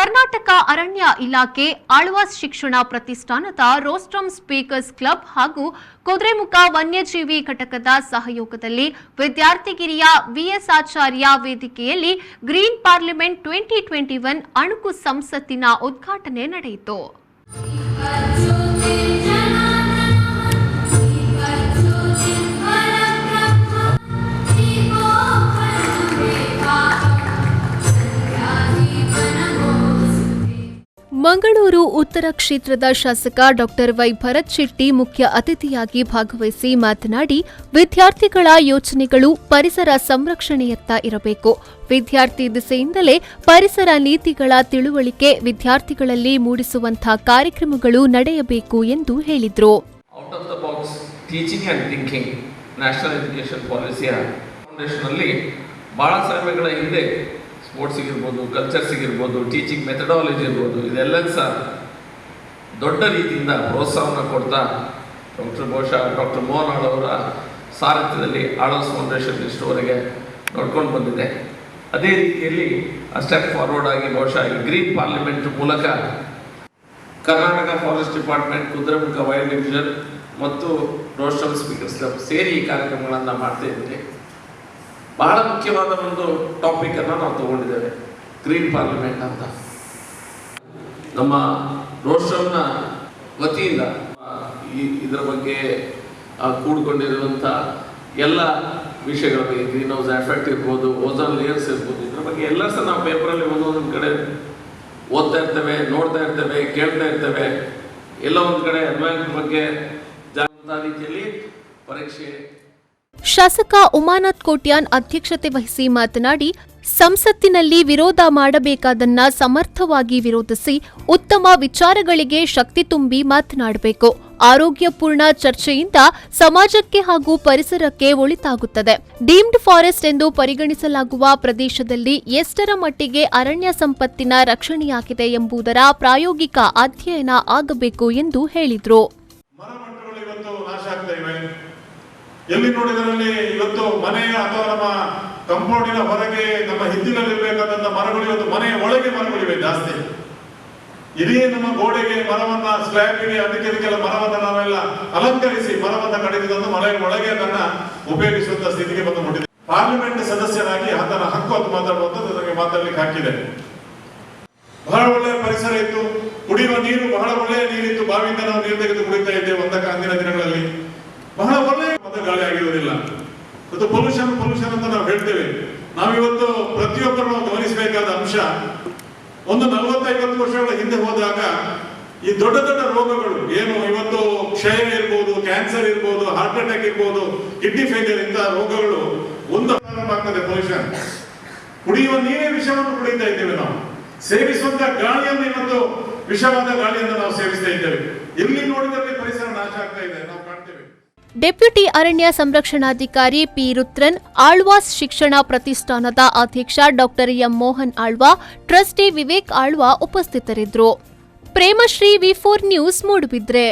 ಕರ್ನಾಟಕ ಅರಣ್ಯ ಇಲಾಖೆ, ಆಳ್ವಾಸ್ ಶಿಕ್ಷಣ ಪ್ರತಿಷ್ಠಾನದ ರೋಸ್ಟಮ್ ಸ್ಪೀಕರ್ಸ್ ಕ್ಲಬ್ ಹಾಗೂ ಕುದುರೆಮುಖ ವನ್ಯಜೀವಿ ಘಟಕದ ಸಹಯೋಗದಲ್ಲಿ ವಿದ್ಯಾರ್ಥಿಗಿರಿಯ ವಿಎಸ್ ಆಚಾರ್ಯ ವೇದಿಕೆಯಲ್ಲಿ ಗ್ರೀನ್ ಪಾರ್ಲಿಮೆಂಟ್ 2021 ಅಣುಕು ಸಂಸತ್ತಿನ ಉದ್ಘಾಟನೆ ನಡೆಯಿತು. ಮಂಗಳೂರು ಉತ್ತರ ಕ್ಷೇತ್ರದ ಶಾಸಕ ಡಾ ವೈ ಭರತ್ ಶೆಟ್ಟಿ ಮುಖ್ಯ ಅತಿಥಿಯಾಗಿ ಭಾಗವಹಿಸಿ ಮಾತನಾಡಿ, ವಿದ್ಯಾರ್ಥಿಗಳ ಯೋಚನೆಗಳು ಪರಿಸರ ಸಂರಕ್ಷಣೆಯತ್ತ ಇರಬೇಕು. ವಿದ್ಯಾರ್ಥಿ ದಿಸೆಯಿಂದಲೇ ಪರಿಸರ ನೀತಿಗಳ ತಿಳುವಳಿಕೆ ವಿದ್ಯಾರ್ಥಿಗಳಲ್ಲಿ ಮೂಡಿಸುವಂತಹ ಕಾರ್ಯಕ್ರಮಗಳು ನಡೆಯಬೇಕು ಎಂದು ಹೇಳಿದರು. Out of the box teaching and thinking national education ಪಾಲಿಸಿಯ ಫೌಂಡೇಶನ್ನಲ್ಲಿ ಬಹಳ ಸಮಯಗಳ ಹಿಂದೆ ಸ್ಪೋರ್ಟ್ಸಿಗೆ ಇರ್ಬೋದು, ಕಲ್ಚರ್ಸಿಗೆ ಇರ್ಬೋದು, ಟೀಚಿಂಗ್ ಮೆಥಡಾಲಜಿ ಇರ್ಬೋದು, ಇದೆಲ್ಲ ಸಹ ದೊಡ್ಡ ರೀತಿಯಿಂದ ಪ್ರೋತ್ಸಾಹವನ್ನು ಕೊಡ್ತಾ ಡಾಕ್ಟರ್ ಮೋಹನ್ ಆಳ್ ಅವರ ಸಾರಥ್ಯದಲ್ಲಿ ಆಳ್ವಾಸ್ ಫೌಂಡೇಶನ್ ಇಷ್ಟುವರೆಗೆ ನೋಡ್ಕೊಂಡು ಬಂದಿದೆ. ಅದೇ ರೀತಿಯಲ್ಲಿ ಸ್ಟೆಪ್ ಫಾರ್ವರ್ಡ್ ಆಗಿ ಬಹುಶಃ ಈ ಗ್ರೀನ್ ಪಾರ್ಲಿಮೆಂಟ್ ಮೂಲಕ Karnataka forest department, Kudremukh wild division ಮತ್ತು ರೋಸ್ಟಮ್ ಸ್ಪೀಕರ್ಸ್ ಕ್ಲಬ್ ಸೇರಿ ಈ ಕಾರ್ಯಕ್ರಮಗಳನ್ನು ಮಾಡ್ತಾ ಇದ್ದೀವಿ. ಬಹಳ ಮುಖ್ಯವಾದ ಒಂದು ಟಾಪಿಕ್ ಅನ್ನು ನಾವು ತಗೊಂಡಿದ್ದೇವೆ, ಗ್ರೀನ್ ಪಾರ್ಲಿಮೆಂಟ್ ಅಂತ. ನಮ್ಮ ರೋಸ್ಟಮ್ನ ವತಿಯಿಂದ ಇದರ ಬಗ್ಗೆ ಕೂಡಿಕೊಂಡಿರುವಂಥ ಎಲ್ಲ ವಿಷಯಗಳ ಬಗ್ಗೆ, ಗ್ರೀನ್ ಹೌಸ್ ಎಫೆಕ್ಟ್ ಇರ್ಬೋದು, ಓಝೋನ್ ಲೇಯರ್ಸ್ ಇರ್ಬೋದು, ಇದ್ರ ಬಗ್ಗೆ ಎಲ್ಲ ಸಹ ನಾವು ಪೇಪರಲ್ಲಿ ಒಂದೊಂದು ಕಡೆ ಓದ್ತಾ ಇರ್ತೇವೆ, ನೋಡ್ತಾ ಇರ್ತೇವೆ, ಕೇಳ್ತಾ ಇರ್ತೇವೆ. ಎಲ್ಲ ಒಂದು ಕಡೆ ಎನ್ವೈರನ್ಮೆಂಟ್ ಬಗ್ಗೆ ಜಾಗೃತ ರೀತಿಯಲ್ಲಿ ಪರೀಕ್ಷೆ. ಶಾಸಕ ಉಮಾನಾಥ್ ಕೋಟ್ಯಾನ್ ಅಧ್ಯಕ್ಷತೆ ವಹಿಸಿ ಮಾತನಾಡಿ, ಸಂಸತ್ತಿನಲ್ಲಿ ವಿರೋಧ ಮಾಡಬೇಕಾದನ್ನ ಸಮರ್ಥವಾಗಿ ವಿರೋಧಿಸಿ ಉತ್ತಮ ವಿಚಾರಗಳಿಗೆ ಶಕ್ತಿ ತುಂಬಿ ಮಾತನಾಡಬೇಕು. ಆರೋಗ್ಯಪೂರ್ಣ ಚರ್ಚೆಯಿಂದ ಸಮಾಜಕ್ಕೆ ಹಾಗೂ ಪರಿಸರಕ್ಕೆ ಒಳಿತಾಗುತ್ತದೆ. ಡೀಮ್ಡ್ ಫಾರೆಸ್ಟ್ ಎಂದು ಪರಿಗಣಿಸಲಾಗುವ ಪ್ರದೇಶದಲ್ಲಿ ಎಷ್ಟರ ಮಟ್ಟಿಗೆ ಅರಣ್ಯ ಸಂಪತ್ತಿನ ರಕ್ಷಣೆಯಾಗಿದೆ ಎಂಬುದರ ಪ್ರಾಯೋಗಿಕ ಅಧ್ಯಯನ ಆಗಬೇಕು ಎಂದು ಹೇಳಿದರು. ಎಲ್ಲಿ ನೋಡಿದರಲ್ಲಿ ಇವತ್ತು ಮನೆಯ ಅಥವಾ ನಮ್ಮ ಕಂಪೌಂಡಿನ ಹೊರಗೆ ನಮ್ಮ ಹಿತ್ತಿನಲ್ಲಿರ್ಬೇಕಾದಂತ ಮರಗಳು ಇವತ್ತು ಮನೆಯ ಒಳಗೆ ಮರಗಳಿವೆ ಜಾಸ್ತಿ. ಇಡೀ ನಮ್ಮ ಗೋಡೆಗೆ ಮರವನ್ನ, ಸ್ಲ್ಯಾಬ್ಗೆ, ಅದಕ್ಕೆಲ್ಲ ಮರವನ್ನ ನಾವೆಲ್ಲ ಅಲಂಕರಿಸಿ ಮರವನ್ನ ಕಡಿದು ತಂದು ಮನೆಯ ಒಳಗೆ ಅದನ್ನ ಉಪಯೋಗಿಸುವಂತ ಸ್ಥಿತಿಗೆ ಬಂದು ಮುಟ್ಟಿದೆ. ಪಾರ್ಲಿಮೆಂಟ್ ಸದಸ್ಯರಾಗಿ ಅದರ ಹಕ್ಕು ಅದು ಮಾತಾಡುವಂಥದ್ದು ನನಗೆ ಮಾತಾಡ್ಲಿಕ್ಕೆ ಹಾಕಿದೆ. ಬಹಳ ಒಳ್ಳೆಯ ಪರಿಸರ ಇತ್ತು, ಕುಡಿಯುವ ನೀರು ಬಹಳ ಒಳ್ಳೆಯ ನೀರಿತ್ತು, ಬಾವಿಯಿಂದ ನಾವು ನೀರು ತೆಗೆದು ಕುಡಿತಾ ಇದ್ದೇವೆ ಅಂದಿನ ದಿನಗಳಲ್ಲಿ. ಬಹಳ ಒಳ್ಳೆಯ ಗಾಳಿ ಆಗಿರುವುದಿಲ್ಲ. ಮತ್ತು ಪೊಲ್ಯೂಷನ್ ಅಂತ ನಾವು ಹೇಳ್ತೇವೆ. ನಾವಿವತ್ತು ಪ್ರತಿಯೊಬ್ಬರು ಗಮನಿಸಬೇಕಾದ ಅಂಶ, ಒಂದು 40-50 ವರ್ಷಗಳ ಹಿಂದೆ ಹೋದಾಗ ಈ ದೊಡ್ಡ ದೊಡ್ಡ ರೋಗಗಳು ಏನು ಇವತ್ತು ಕ್ಷಯ ಇರ್ಬೋದು, ಕ್ಯಾನ್ಸರ್ ಇರ್ಬೋದು, ಹಾರ್ಟ್ ಅಟ್ಯಾಕ್ ಇರ್ಬೋದು, ಕಿಡ್ನಿ ಫೇಲಿಯರ್ ಇಂತಹ ರೋಗಗಳು ಒಂದು ಪ್ರಾರಂಭ ಆಗ್ತದೆ. ಪೊಲ್ಯೂಷನ್, ಕುಡಿಯುವ ನೀರೇ ವಿಷವನ್ನು ಕುಡಿತಾ ಇದ್ದೇವೆ ನಾವು. ಸೇವಿಸುವಂತ ಗಾಳಿಯನ್ನು ಇವತ್ತು ವಿಷವಾದ ಗಾಳಿಯನ್ನು ನಾವು ಸೇವಿಸ್ತಾ ಇದ್ದೇವೆ. ಎಲ್ಲಿ ನೋಡಿದಲ್ಲಿ ಪರಿಸರ ನಾಶ ಆಗ್ತಾ ಇದೆ, ನಾವು ಕಾಣ್ತೇವೆ. ಡೆಪ್ಯೂಟಿ ಅರಣ್ಯ ಸಂರಕ್ಷಣಾಧಿಕಾರಿ ಪಿ ರುದ್ರನ್, ಆಳ್ವಾಸ್ ಶಿಕ್ಷಣ ಪ್ರತಿಷ್ಠಾನದ ಅಧ್ಯಕ್ಷ ಡಾ ಎಂ ಮೋಹನ್ ಆಳ್ವಾ, ಟ್ರಸ್ಟಿ ವಿವೇಕ್ ಆಳ್ವಾ ಉಪಸ್ಥಿತರಿದ್ದರು. ಪ್ರೇಮಶ್ರೀ, ವಿ4 ನ್ಯೂಸ್, ಮೂಡುಬಿದ್ರೆ.